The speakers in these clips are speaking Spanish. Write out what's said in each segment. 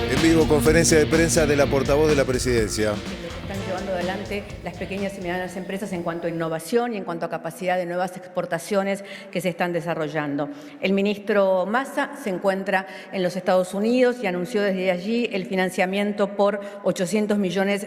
En vivo, conferencia de prensa de la portavoz de la Presidencia. Están llevando adelante las pequeñas y medianas empresas en cuanto a innovación y en cuanto a capacidad de nuevas exportaciones que se están desarrollando. El ministro Massa se encuentra en los Estados Unidos y anunció desde allí el financiamiento por $800 millones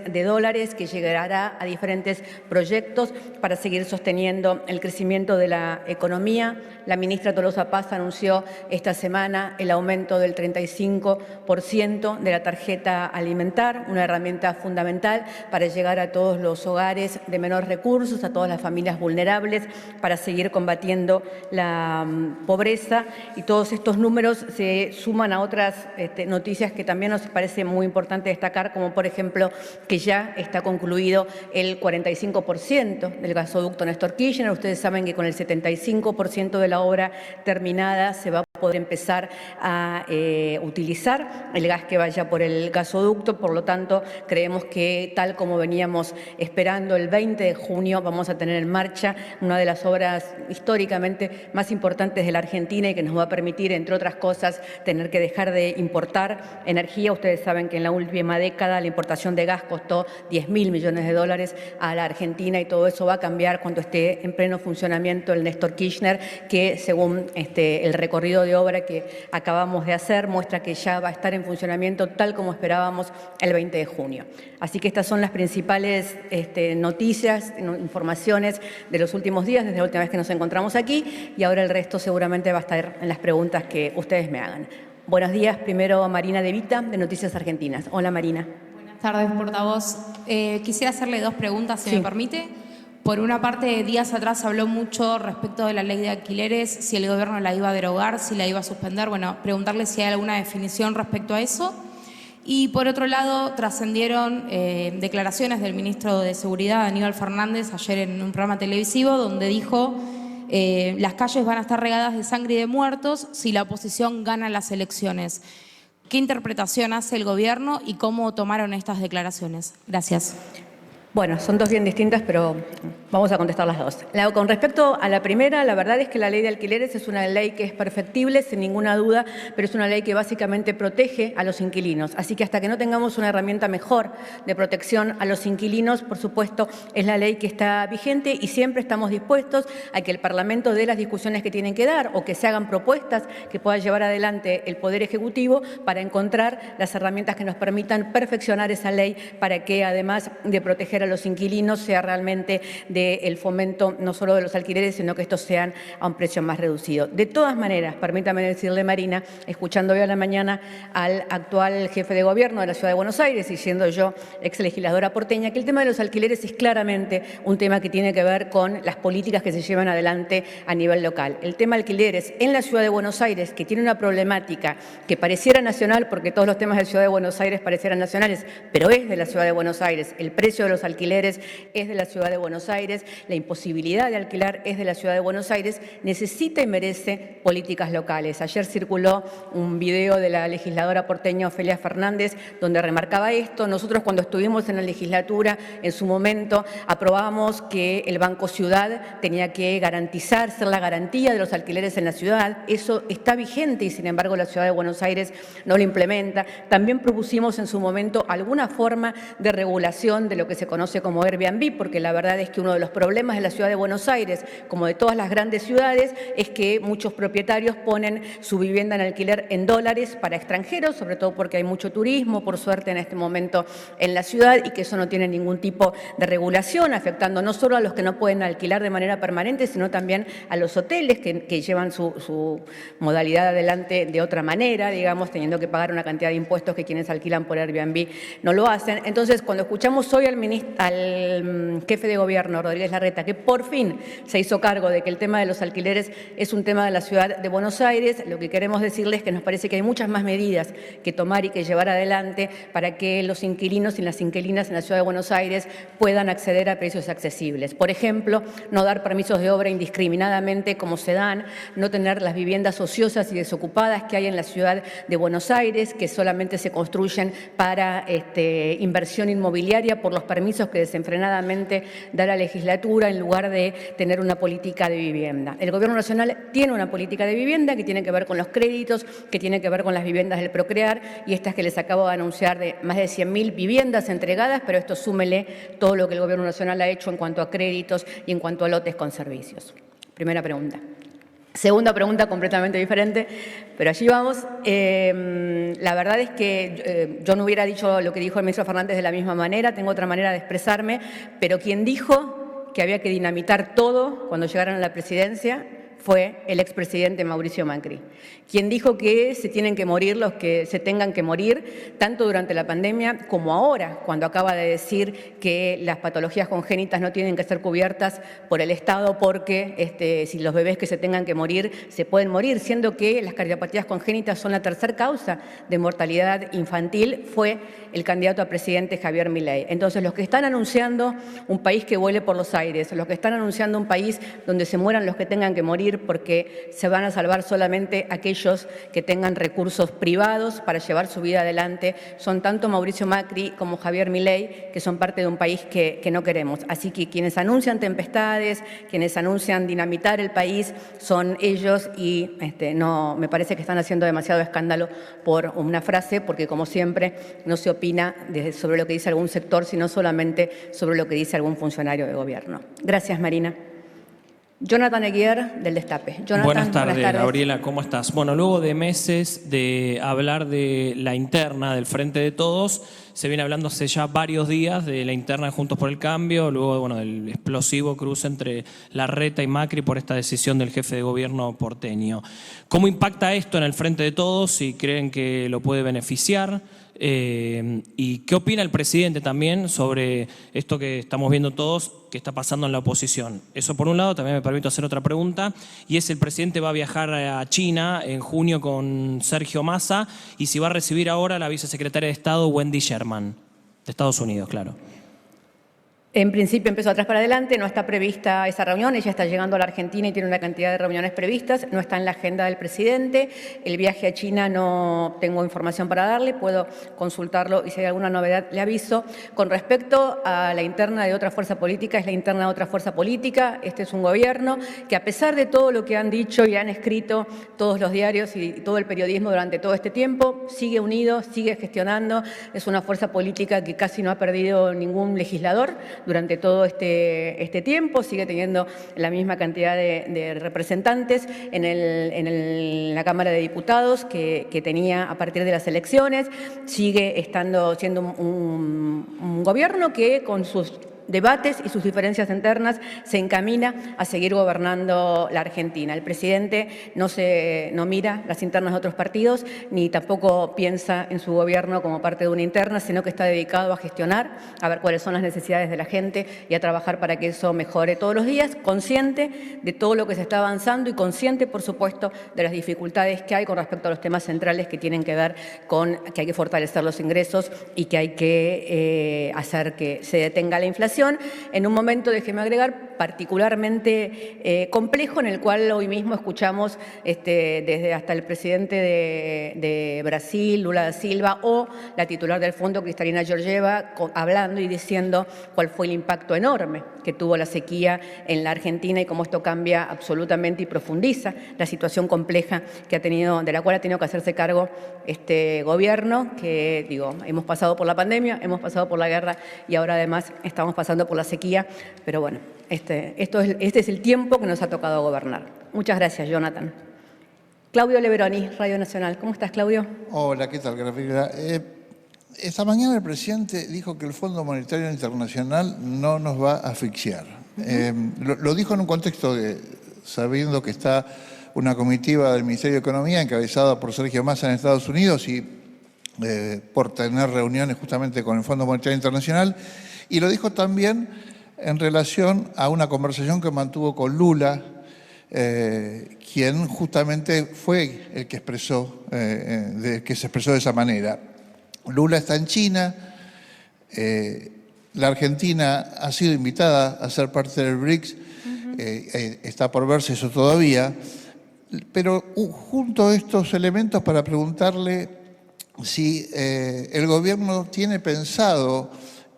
que llegará a diferentes proyectos para seguir sosteniendo el crecimiento de la economía. La ministra Tolosa Paz anunció esta semana el aumento del 35% de la tarjeta alimentar, una herramienta fundamental para llegar a todos los hogares de menores recursos, a todas las familias vulnerables, para seguir combatiendo la pobreza. Y todos estos números se suman a otras noticias que también nos parece muy importante destacar, como por ejemplo que ya está concluido el 45% del gasoducto Néstor Kirchner. Ustedes saben que con el 75% de la obra terminada se va a poder empezar a utilizar el gas que vaya por el gasoducto. Por lo tanto, creemos que tal como veníamos esperando, el 20 de junio vamos a tener en marcha una de las obras históricamente más importantes de la Argentina y que nos va a permitir, entre otras cosas, tener que dejar de importar energía. Ustedes saben que en la última década la importación de gas costó $10.000 millones a la Argentina, y todo eso va a cambiar cuando esté en pleno funcionamiento el Néstor Kirchner, que según el recorrido de obra que acabamos de hacer muestra que ya va a estar en funcionamiento tal como esperábamos el 20 de junio. Así que estas son las principales noticias, informaciones de los últimos días, desde la última vez que nos encontramos aquí, y ahora el resto seguramente va a estar en las preguntas que ustedes me hagan. Buenos días, primero Marina De Vita, de Noticias Argentinas. Hola, Marina. Buenas tardes, portavoz. Quisiera hacerle dos preguntas, si me permite. Por una parte, días atrás habló mucho respecto de la ley de alquileres, si el gobierno la iba a derogar, si la iba a suspender. Bueno, preguntarle si hay alguna definición respecto a eso. Y por otro lado, trascendieron declaraciones del ministro de Seguridad, Aníbal Fernández, ayer en un programa televisivo, donde dijo las calles van a estar regadas de sangre y de muertos si la oposición gana las elecciones. ¿Qué interpretación hace el gobierno y cómo tomaron estas declaraciones? Gracias. Bueno, son dos bien distintas, pero vamos a contestar las dos. Con respecto a la primera, la verdad es que la ley de alquileres es una ley que es perfectible, sin ninguna duda, pero es una ley que básicamente protege a los inquilinos. Así que hasta que no tengamos una herramienta mejor de protección a los inquilinos, por supuesto, es la ley que está vigente, y siempre estamos dispuestos a que el Parlamento dé las discusiones que tienen que dar o que se hagan propuestas que pueda llevar adelante el Poder Ejecutivo para encontrar las herramientas que nos permitan perfeccionar esa ley para que, además de proteger a los inquilinos, sea realmente del fomento no solo de los alquileres, sino que estos sean a un precio más reducido. De todas maneras, permítame decirle, Marina, escuchando hoy a la mañana al actual jefe de gobierno de la Ciudad de Buenos Aires y siendo yo ex legisladora porteña, que el tema de los alquileres es claramente un tema que tiene que ver con las políticas que se llevan adelante a nivel local. El tema de alquileres en la Ciudad de Buenos Aires, que tiene una problemática que pareciera nacional, porque todos los temas de la Ciudad de Buenos Aires parecieran nacionales, pero es de la Ciudad de Buenos Aires. El precio de los alquileres es de la Ciudad de Buenos Aires, la imposibilidad de alquilar es de la Ciudad de Buenos Aires, necesita y merece políticas locales. Ayer circuló un video de la legisladora porteña Ofelia Fernández donde remarcaba esto. Nosotros, cuando estuvimos en la legislatura, en su momento aprobamos que el Banco Ciudad tenía que garantizar, ser la garantía de los alquileres en la ciudad. Eso está vigente y, sin embargo, la Ciudad de Buenos Aires no lo implementa. También propusimos en su momento alguna forma de regulación de lo que se conoce como Airbnb, porque la verdad es que uno de los problemas de la Ciudad de Buenos Aires, como de todas las grandes ciudades, es que muchos propietarios ponen su vivienda en alquiler en dólares para extranjeros, sobre todo porque hay mucho turismo, por suerte, en este momento en la ciudad, y que eso no tiene ningún tipo de regulación, afectando no solo a los que no pueden alquilar de manera permanente, sino también a los hoteles que llevan su modalidad adelante de otra manera, digamos, teniendo que pagar una cantidad de impuestos que quienes alquilan por Airbnb no lo hacen. Entonces, cuando escuchamos hoy al jefe de gobierno, Rodríguez Larreta, que por fin se hizo cargo de que el tema de los alquileres es un tema de la Ciudad de Buenos Aires, lo que queremos decirles es que nos parece que hay muchas más medidas que tomar y que llevar adelante para que los inquilinos y las inquilinas en la Ciudad de Buenos Aires puedan acceder a precios accesibles. Por ejemplo, no dar permisos de obra indiscriminadamente como se dan, no tener las viviendas ociosas y desocupadas que hay en la Ciudad de Buenos Aires, que solamente se construyen para inversión inmobiliaria por los permisos servicios que desenfrenadamente da la legislatura en lugar de tener una política de vivienda. El Gobierno Nacional tiene una política de vivienda que tiene que ver con los créditos, que tiene que ver con las viviendas del Procrear y estas que les acabo de anunciar de más de 100.000 viviendas entregadas, pero esto súmele todo lo que el Gobierno Nacional ha hecho en cuanto a créditos y en cuanto a lotes con servicios. Primera pregunta. Segunda pregunta completamente diferente, pero allí vamos. La verdad es que yo no hubiera dicho lo que dijo el ministro Fernández de la misma manera, tengo otra manera de expresarme, pero quien dijo que había que dinamitar todo cuando llegaron a la presidencia fue el expresidente Mauricio Macri, quien dijo que se tienen que morir los que se tengan que morir, tanto durante la pandemia como ahora, cuando acaba de decir que las patologías congénitas no tienen que ser cubiertas por el Estado porque si los bebés que se tengan que morir se pueden morir, siendo que las cardiopatías congénitas son la tercera causa de mortalidad infantil, fue el candidato a presidente Javier Milei. Entonces, los que están anunciando un país que vuele por los aires, los que están anunciando un país donde se mueran los que tengan que morir porque se van a salvar solamente aquellos que tengan recursos privados para llevar su vida adelante, son tanto Mauricio Macri como Javier Milei, que son parte de un país que no queremos. Así que quienes anuncian tempestades, quienes anuncian dinamitar el país, son ellos y no, me parece que están haciendo demasiado escándalo por una frase, porque como siempre no se opina sobre lo que dice algún sector, sino solamente sobre lo que dice algún funcionario de gobierno. Gracias, Marina. Jonathan Eguier, del Destape. Jonathan, buenas tardes, Gabriela, ¿cómo estás? Bueno, luego de meses de hablar de la interna del Frente de Todos, se viene hablando hace ya varios días de la interna de Juntos por el Cambio, luego del explosivo cruce entre Larreta y Macri por esta decisión del jefe de gobierno porteño. ¿Cómo impacta esto en el Frente de Todos? Si creen que lo puede beneficiar. ¿Y qué opina el presidente también sobre esto que estamos viendo todos, que está pasando en la oposición? Eso por un lado. También me permito hacer otra pregunta, y es: el presidente va a viajar a China en junio con Sergio Massa, y si va a recibir ahora a la vicesecretaria de Estado Wendy Sherman, de Estados Unidos, claro. En principio empezó atrás para adelante, no está prevista esa reunión, ella está llegando a la Argentina y tiene una cantidad de reuniones previstas, no está en la agenda del presidente. El viaje a China no tengo información para darle, puedo consultarlo y si hay alguna novedad le aviso. Con respecto a la interna de otra fuerza política, es la interna de otra fuerza política. Este es un gobierno que, a pesar de todo lo que han dicho y han escrito todos los diarios y todo el periodismo durante todo este tiempo, sigue unido, sigue gestionando. Es una fuerza política que casi no ha perdido ningún legislador durante todo este tiempo, sigue teniendo la misma cantidad de representantes en la Cámara de Diputados que tenía a partir de las elecciones, sigue siendo un gobierno que con sus debates y sus diferencias internas se encamina a seguir gobernando la Argentina. El presidente no mira las internas de otros partidos ni tampoco piensa en su gobierno como parte de una interna, sino que está dedicado a gestionar, a ver cuáles son las necesidades de la gente y a trabajar para que eso mejore todos los días, consciente de todo lo que se está avanzando y consciente, por supuesto, de las dificultades que hay con respecto a los temas centrales que tienen que ver con que hay que fortalecer los ingresos y que hay que hacer que se detenga la inflación, en un momento, déjeme agregar, particularmente complejo, en el cual hoy mismo escuchamos desde hasta el presidente de Brasil, Lula da Silva, o la titular del fondo, Cristalina Georgieva, hablando y diciendo cuál fue el impacto enorme que tuvo la sequía en la Argentina y cómo esto cambia absolutamente y profundiza la situación compleja que de la cual ha tenido que hacerse cargo este gobierno, que hemos pasado por la pandemia, hemos pasado por la guerra y ahora además estamos pasando por la sequía, pero bueno, este es el tiempo que nos ha tocado gobernar. Muchas gracias, Jonathan. Claudio Leveroni, Radio Nacional. ¿Cómo estás, Claudio? Hola, ¿qué tal, Gabriela? Esta mañana el presidente dijo que el Fondo Monetario Internacional no nos va a asfixiar. Lo dijo en un contexto sabiendo que está una comitiva del Ministerio de Economía encabezada por Sergio Massa en Estados Unidos y por tener reuniones justamente con el Fondo Monetario Internacional, y lo dijo también en relación a una conversación que mantuvo con Lula, quien justamente fue el que se expresó de esa manera. Lula está en China, la Argentina ha sido invitada a ser parte del BRICS, está por verse eso todavía, pero junto a estos elementos para preguntarle si el gobierno tiene pensado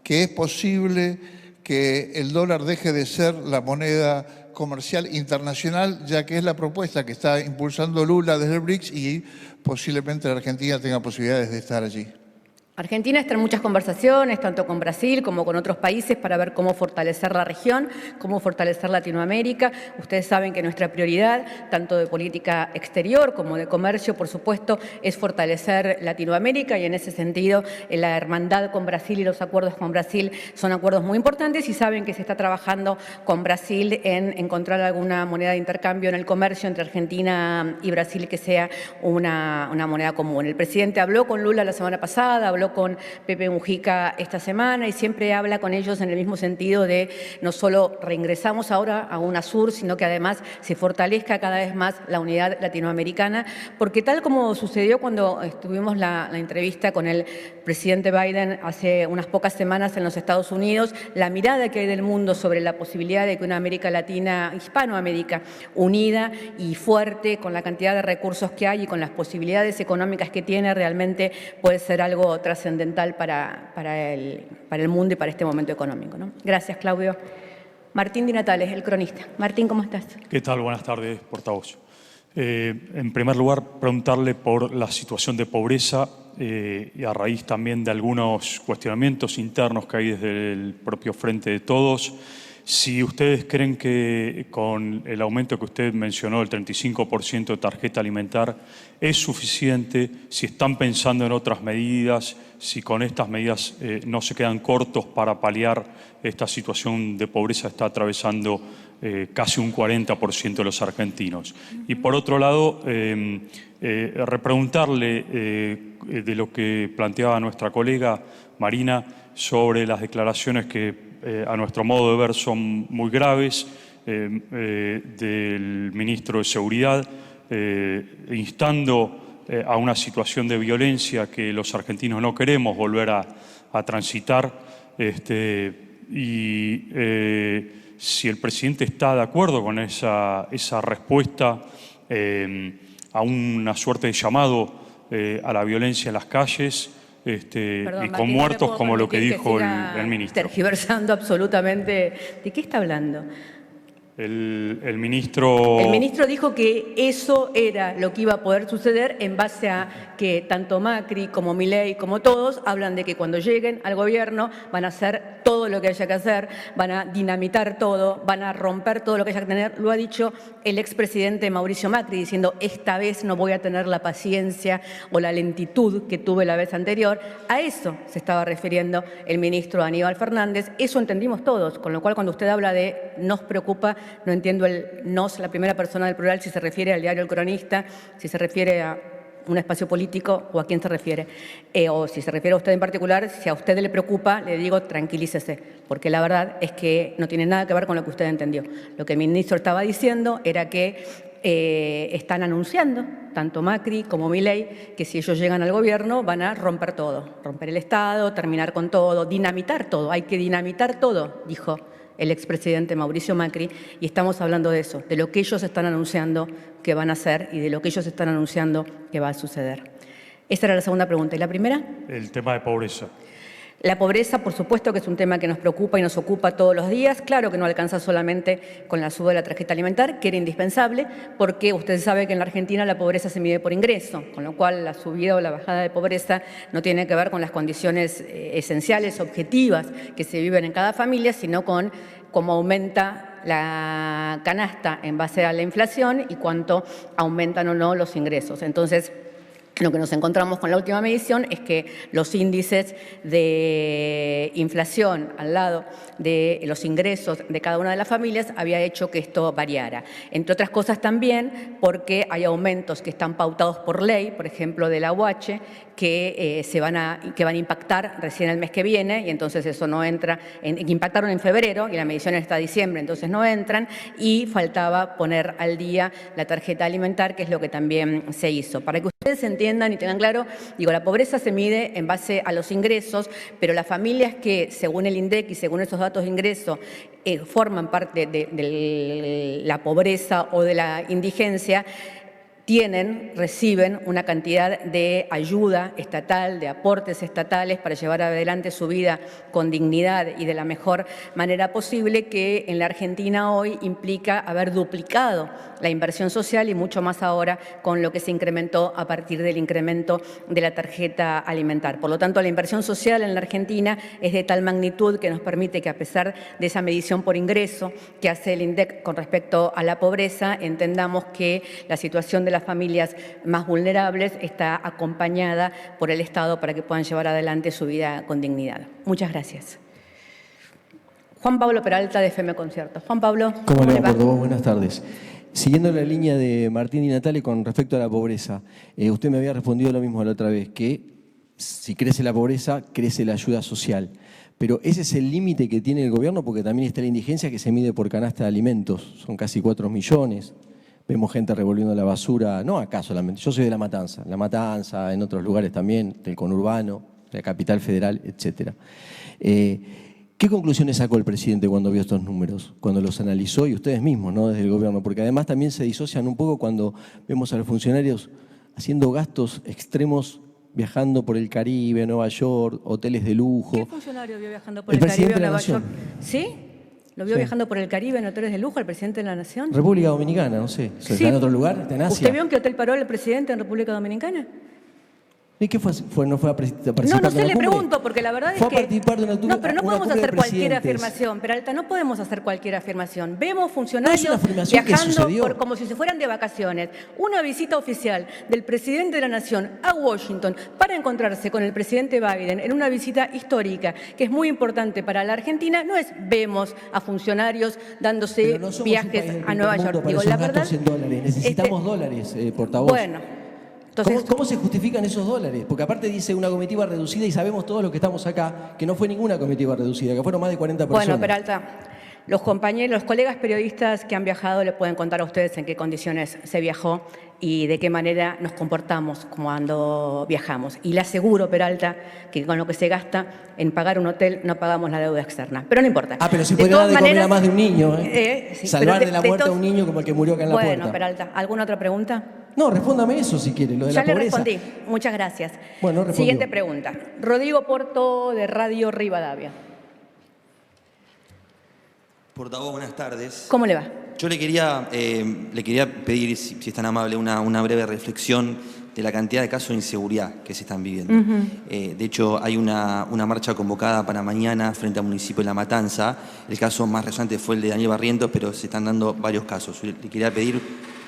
que es posible que el dólar deje de ser la moneda comercial internacional, ya que es la propuesta que está impulsando Lula desde el BRICS y posiblemente la Argentina tenga posibilidades de estar allí. Argentina está en muchas conversaciones, tanto con Brasil como con otros países, para ver cómo fortalecer la región, cómo fortalecer Latinoamérica. Ustedes saben que nuestra prioridad, tanto de política exterior como de comercio, por supuesto, es fortalecer Latinoamérica, y en ese sentido la hermandad con Brasil y los acuerdos con Brasil son acuerdos muy importantes, y saben que se está trabajando con Brasil en encontrar alguna moneda de intercambio en el comercio entre Argentina y Brasil que sea una moneda común. El presidente habló con Lula la semana pasada, habló con Pepe Mujica esta semana, y siempre habla con ellos en el mismo sentido de no solo reingresamos ahora a UNASUR, sino que además se fortalezca cada vez más la unidad latinoamericana, porque tal como sucedió cuando tuvimos la entrevista con el presidente Biden hace unas pocas semanas en los Estados Unidos, la mirada que hay del mundo sobre la posibilidad de que una América Latina, Hispanoamérica, unida y fuerte, con la cantidad de recursos que hay y con las posibilidades económicas que tiene, realmente puede ser algo trascendental para el mundo y para este momento económico, ¿no? Gracias, Claudio. Martín Di Natale, el cronista. Martín, ¿cómo estás? ¿Qué tal? Buenas tardes, portavoz. En primer lugar, preguntarle por la situación de pobreza y a raíz también de algunos cuestionamientos internos que hay desde el propio Frente de Todos, si ustedes creen que con el aumento que usted mencionó, el 35% de tarjeta alimentar, es suficiente, si están pensando en otras medidas, si con estas medidas no se quedan cortos para paliar esta situación de pobreza que está atravesando casi un 40% de los argentinos. Y por otro lado, repreguntarle de lo que planteaba nuestra colega Marina sobre las declaraciones que a nuestro modo de ver son muy graves del ministro de Seguridad, instando a una situación de violencia que los argentinos no queremos volver a transitar, si el presidente está de acuerdo con esa respuesta a una suerte de llamado a la violencia en las calles, Perdón, y con Martín, muertos no como lo que dijo siga el ministro. Tergiversando absolutamente. ¿De qué está hablando? El ministro... El ministro dijo que eso era lo que iba a poder suceder en base a que tanto Macri como Milei como todos hablan de que cuando lleguen al gobierno van a hacer todo lo que haya que hacer, van a dinamitar todo, van a romper todo lo que haya que tener. Lo ha dicho el expresidente Mauricio Macri diciendo: esta vez no voy a tener la paciencia o la lentitud que tuve la vez anterior. A eso se estaba refiriendo el ministro Aníbal Fernández. Eso entendimos todos, con lo cual cuando usted habla de nos preocupa, no entiendo el nos, la primera persona del plural, si se refiere al diario El Cronista, si se refiere a un espacio político o a quién se refiere. O si se refiere a usted en particular, si a usted le preocupa, le digo tranquilícese, porque la verdad es que no tiene nada que ver con lo que usted entendió. Lo que el ministro estaba diciendo era que están anunciando, tanto Macri como Milei, que si ellos llegan al gobierno van a romper todo, romper el Estado, terminar con todo, dinamitar todo. Hay que dinamitar todo, dijo el expresidente Mauricio Macri, y estamos hablando de eso, de lo que ellos están anunciando que van a hacer y de lo que ellos están anunciando que va a suceder. Esa era la segunda pregunta. ¿Y la primera? El tema de pobreza. La pobreza, por supuesto que es un tema que nos preocupa y nos ocupa todos los días. Claro que no alcanza solamente con la suba de la tarjeta alimentar, que era indispensable, porque usted sabe que en la Argentina la pobreza se mide por ingreso, con lo cual la subida o la bajada de pobreza no tiene que ver con las condiciones esenciales, objetivas que se viven en cada familia, sino con cómo aumenta la canasta en base a la inflación y cuánto aumentan o no los ingresos. Entonces, lo que nos encontramos con la última medición es que los índices de inflación al lado de los ingresos de cada una de las familias había hecho que esto variara. Entre otras cosas también porque hay aumentos que están pautados por ley, por ejemplo de la UH, que van a impactar recién el mes que viene, y entonces eso no entra, impactaron en febrero y la medición está diciembre, entonces no entran, y faltaba poner al día la tarjeta alimentar, que es lo que también se hizo. Para que ustedes entiendan y tengan claro, digo, la pobreza se mide en base a los ingresos, pero las familias que, según el INDEC y según esos datos de ingreso, forman parte de la pobreza o de la indigencia, reciben una cantidad de ayuda estatal, de aportes estatales para llevar adelante su vida con dignidad y de la mejor manera posible, que en la Argentina hoy implica haber duplicado la inversión social y mucho más ahora con lo que se incrementó a partir del incremento de la tarjeta alimentar. Por lo tanto, la inversión social en la Argentina es de tal magnitud que nos permite que, a pesar de esa medición por ingreso que hace el INDEC con respecto a la pobreza, entendamos que la situación de las familias más vulnerables está acompañada por el Estado para que puedan llevar adelante su vida con dignidad. Muchas gracias. Juan Pablo Peralta, de FM Concierto. Juan Pablo, ¿cómo le va? va? Buenas tardes. Siguiendo la línea de Martín y Natalia con respecto a la pobreza, usted me había respondido lo mismo la otra vez, que si crece la pobreza, crece la ayuda social. Pero ese es el límite que tiene el gobierno, porque también está la indigencia que se mide por canasta de alimentos. Son casi 4 millones. Vemos gente revolviendo la basura, no acá solamente, yo soy de La Matanza, en otros lugares también, del conurbano, de la capital federal, etc. ¿Qué conclusiones sacó el presidente cuando vio estos números, cuando los analizó, y ustedes mismos, ¿no?, desde el gobierno? Porque además también se disocian un poco cuando vemos a los funcionarios haciendo gastos extremos, viajando por el Caribe, Nueva York, hoteles de lujo. ¿Qué funcionario vio viajando por el Caribe, Nueva York? ¿Sí? ¿Lo vio viajando por el Caribe en hoteles de lujo al presidente de la Nación? República Dominicana, no sé. ¿Está en otro lugar? ¿Está en Asia? ¿Usted vio en qué hotel paró el presidente en República Dominicana? ¿Y qué fue? ¿No fue a participar? No sé, le pregunto, porque la verdad es que... Fue a participar de una No, pero no podemos hacer cualquier afirmación, Peralta, no podemos hacer cualquier afirmación. Vemos funcionarios viajando como si se fueran de vacaciones. Una visita oficial del presidente de la Nación a Washington para encontrarse con el presidente Biden en una visita histórica que es muy importante para la Argentina, no es vemos a funcionarios dándose viajes a Nueva York. Digo, la verdad, necesitamos dólares, portavoz. Bueno. Entonces, ¿Cómo se justifican esos dólares? Porque aparte dice una comitiva reducida y sabemos todos los que estamos acá que no fue ninguna comitiva reducida, que fueron más de 40 personas. Bueno, Peralta, los colegas periodistas que han viajado le pueden contar a ustedes en qué condiciones se viajó y de qué manera nos comportamos cuando viajamos. Y le aseguro, Peralta, que con lo que se gasta en pagar un hotel no pagamos la deuda externa. Pero no importa. Ah, pero si puede dar de comer a más de un niño, sí, salvar de la muerte a un niño como el que murió acá en la puerta. Bueno, Peralta, ¿alguna otra pregunta? No, respóndame eso si quiere, lo de la pobreza. Ya le respondí. Muchas gracias. Bueno, respondió. Siguiente pregunta. Rodrigo Porto, de Radio Rivadavia. Portavoz, buenas tardes. ¿Cómo le va? Yo le quería pedir, si es tan amable, una breve reflexión de la cantidad de casos de inseguridad que se están viviendo. De hecho, hay una marcha convocada para mañana frente al municipio de La Matanza. El caso más reciente fue el de Daniel Barrientos, pero se están dando varios casos. Le quería pedir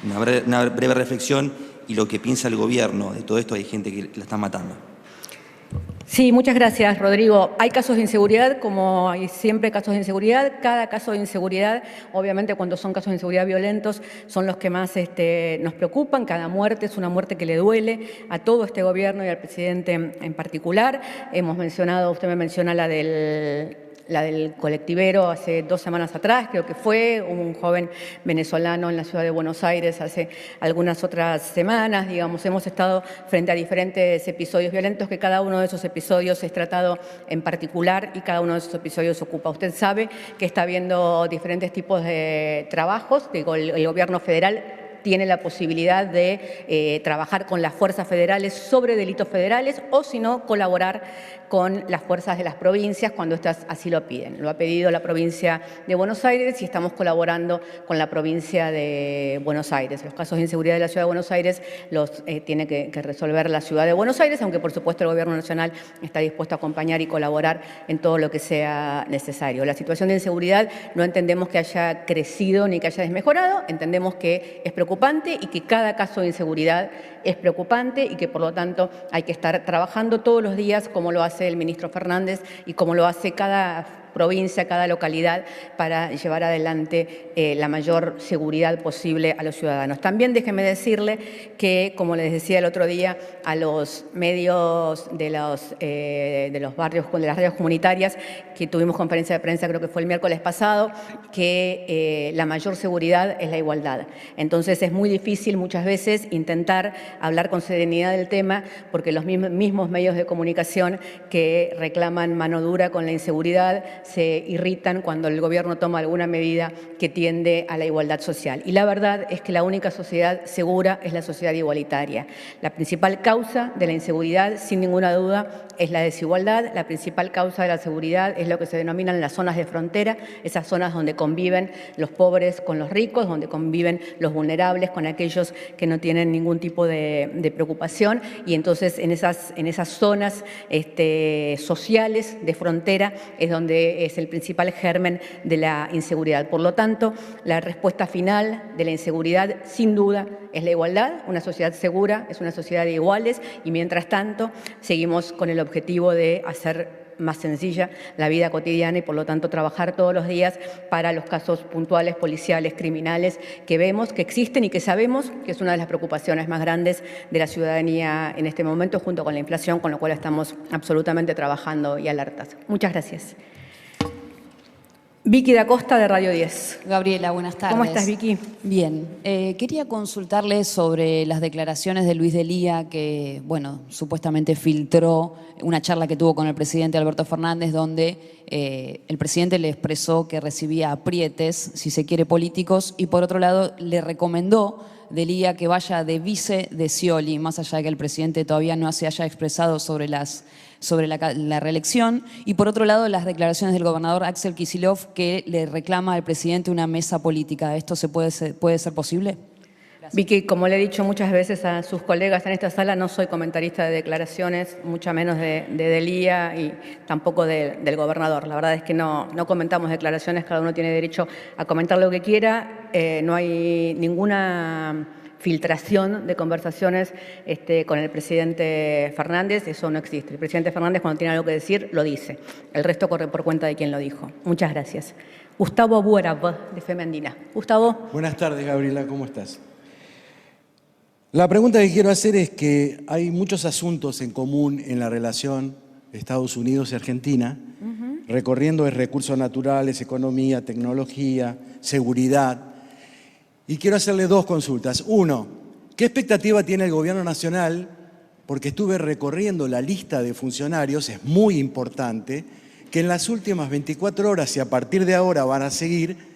una breve reflexión y lo que piensa el gobierno de todo esto. Hay gente que la está matando. Sí, muchas gracias, Rodrigo. Hay casos de inseguridad, como hay siempre casos de inseguridad. Cada caso de inseguridad, obviamente cuando son casos de inseguridad violentos, son los que más nos preocupan. Cada muerte es una muerte que le duele a todo este gobierno y al presidente en particular. Hemos mencionado, usted me menciona la del colectivero hace 2 semanas atrás, creo que fue, un joven venezolano en la ciudad de Buenos Aires hace algunas otras semanas. Digamos, hemos estado frente a diferentes episodios violentos, que cada uno de esos episodios es tratado en particular y cada uno de esos episodios ocupa. Usted sabe que está habiendo diferentes tipos de trabajos. Digo, el gobierno federal tiene la posibilidad de trabajar con las fuerzas federales sobre delitos federales o, si no, colaborar con las fuerzas de las provincias cuando estas así lo piden. Lo ha pedido la provincia de Buenos Aires y estamos colaborando con la provincia de Buenos Aires. Los casos de inseguridad de la ciudad de Buenos Aires los tiene que resolver la ciudad de Buenos Aires, aunque por supuesto el gobierno nacional está dispuesto a acompañar y colaborar en todo lo que sea necesario. La situación de inseguridad no entendemos que haya crecido ni que haya desmejorado, entendemos que es preocupante y que cada caso de inseguridad es preocupante y que por lo tanto hay que estar trabajando todos los días como lo hace el ministro Fernández y como lo hace cada provincia, cada localidad, para llevar adelante la mayor seguridad posible a los ciudadanos. También déjeme decirle que, como les decía el otro día, a los medios de los barrios, de las radios comunitarias, que tuvimos conferencia de prensa, creo que fue el miércoles pasado, que la mayor seguridad es la igualdad. Entonces es muy difícil muchas veces intentar hablar con serenidad del tema, porque los mismos medios de comunicación que reclaman mano dura con la inseguridad se irritan cuando el gobierno toma alguna medida que tiende a la igualdad social. Y la verdad es que la única sociedad segura es la sociedad igualitaria. La principal causa de la inseguridad, sin ninguna duda, es la desigualdad. La principal causa de la seguridad es lo que se denominan las zonas de frontera, esas zonas donde conviven los pobres con los ricos, donde conviven los vulnerables con aquellos que no tienen ningún tipo de preocupación. Y entonces en esas zonas sociales de frontera es donde es el principal germen de la inseguridad. Por lo tanto, la respuesta final de la inseguridad, sin duda, es la igualdad. Una sociedad segura es una sociedad de iguales y, mientras tanto, seguimos con el objetivo de hacer más sencilla la vida cotidiana y, por lo tanto, trabajar todos los días para los casos puntuales, policiales, criminales que vemos, que existen y que sabemos que es una de las preocupaciones más grandes de la ciudadanía en este momento, junto con la inflación, con lo cual estamos absolutamente trabajando y alertas. Muchas gracias. Vicky da Costa, de Radio 10. Gabriela, buenas tardes. ¿Cómo estás, Vicky? Bien. Quería consultarle sobre las declaraciones de Luis Delía, que, bueno, supuestamente filtró una charla que tuvo con el presidente Alberto Fernández, donde el presidente le expresó que recibía aprietes, si se quiere, políticos, y por otro lado le recomendó Delía que vaya de vice de Scioli, más allá de que el presidente todavía no se haya expresado sobre la reelección, y por otro lado las declaraciones del gobernador Axel Kicillof, que le reclama al presidente una mesa política. ¿Esto puede ser posible? Gracias. Vicky, como le he dicho muchas veces a sus colegas en esta sala, no soy comentarista de declaraciones, mucho menos de Delía y tampoco del gobernador. La verdad es que no comentamos declaraciones, cada uno tiene derecho a comentar lo que quiera. No hay ninguna filtración de conversaciones con el presidente Fernández, eso no existe. El presidente Fernández, cuando tiene algo que decir, lo dice. El resto corre por cuenta de quien lo dijo. Muchas gracias. Gustavo Buerab, de Femandina. Gustavo. Buenas tardes, Gabriela, ¿cómo estás? La pregunta que quiero hacer es que hay muchos asuntos en común en la relación Estados Unidos y Argentina, recorriendo recursos naturales, economía, tecnología, seguridad. Y quiero hacerle dos consultas. Uno, ¿qué expectativa tiene el gobierno nacional? Porque estuve recorriendo la lista de funcionarios, es muy importante, que en las últimas 24 horas y a partir de ahora van a seguir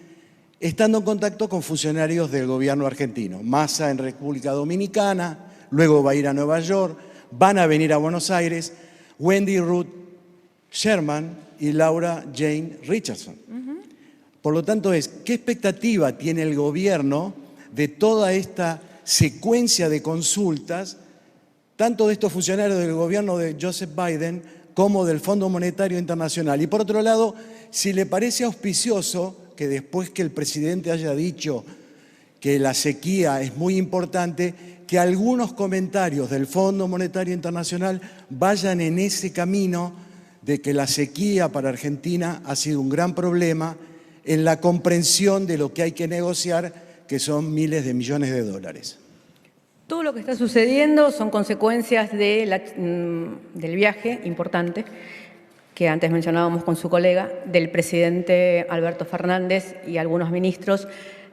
estando en contacto con funcionarios del gobierno argentino. Massa en República Dominicana, luego va a ir a Nueva York, van a venir a Buenos Aires, Wendy Ruth Sherman y Laura Jane Richardson. Por lo tanto, ¿qué expectativa tiene el gobierno de toda esta secuencia de consultas, tanto de estos funcionarios del gobierno de Joseph Biden como del Fondo Monetario Internacional? Y por otro lado, si le parece auspicioso que después que el presidente haya dicho que la sequía es muy importante, que algunos comentarios del Fondo Monetario Internacional vayan en ese camino de que la sequía para Argentina ha sido un gran problema en la comprensión de lo que hay que negociar, que son miles de millones de dólares. Todo lo que está sucediendo son consecuencias del viaje importante que antes mencionábamos con su colega, del presidente Alberto Fernández y algunos ministros,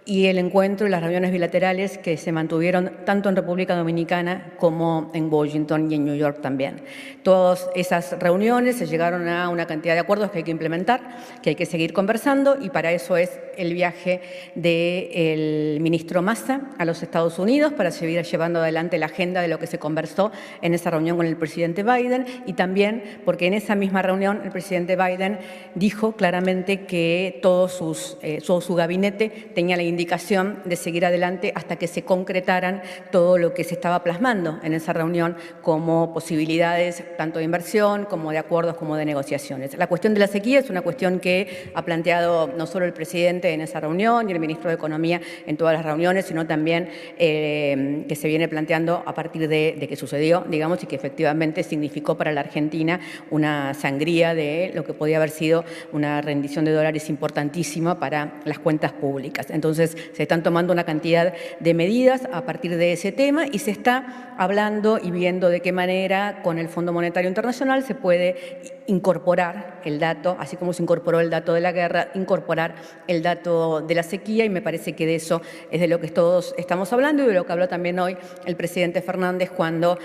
y el encuentro y las reuniones bilaterales que se mantuvieron tanto en República Dominicana como en Washington y en New York también. Todas esas reuniones se llegaron a una cantidad de acuerdos que hay que implementar, que hay que seguir conversando, y para eso es el viaje del ministro Massa a los Estados Unidos para seguir llevando adelante la agenda de lo que se conversó en esa reunión con el presidente Biden, y también porque en esa misma reunión el presidente Biden dijo claramente que todo su gabinete tenía la indicación de seguir adelante hasta que se concretaran todo lo que se estaba plasmando en esa reunión como posibilidades tanto de inversión como de acuerdos como de negociaciones. La cuestión de la sequía es una cuestión que ha planteado no solo el presidente en esa reunión y el ministro de Economía en todas las reuniones, sino también que se viene planteando a partir de que sucedió, digamos, y que efectivamente significó para la Argentina una sangría de lo que podía haber sido una rendición de dólares importantísima para las cuentas públicas. Entonces, Entonces se están tomando una cantidad de medidas a partir de ese tema y se está hablando y viendo de qué manera con el Fondo Monetario Internacional se puede incorporar el dato, así como se incorporó el dato de la guerra, incorporar el dato de la sequía, y me parece que de eso es de lo que todos estamos hablando y de lo que habló también hoy el presidente Fernández cuando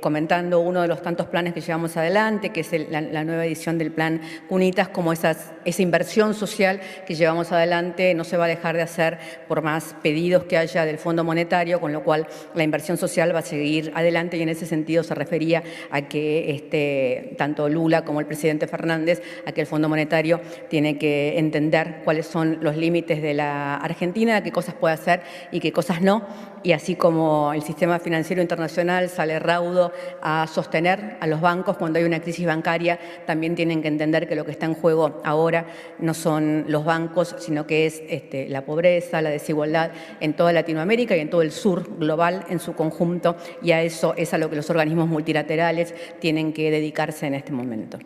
comentando uno de los tantos planes que llevamos adelante, que es la nueva edición del plan Cunitas, como esa inversión social que llevamos adelante no se va a dejar de hacer por más pedidos que haya del Fondo Monetario, con lo cual la inversión social va a seguir adelante, y en ese sentido se refería a que tanto Lula como el presidente Fernández, a que el Fondo Monetario tiene que entender cuáles son los límites de la Argentina, qué cosas puede hacer y qué cosas no, y así como el sistema financiero internacional sale raudo a sostener a los bancos cuando hay una crisis bancaria, también tienen que entender que lo que está en juego ahora no son los bancos, sino que es la pobreza, la desigualdad en toda Latinoamérica y en todo el sur global en su conjunto, y a eso es a lo que los organismos multilaterales tienen que dedicarse en este momento.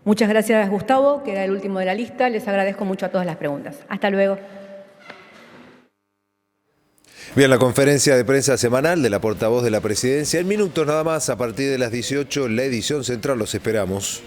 Muchas gracias, Gustavo, que era el último de la lista. Les agradezco mucho a todas las preguntas. Hasta luego. Bien, la conferencia de prensa semanal de la portavoz de la presidencia. En minutos nada más, a partir de las 18, la edición central. Los esperamos.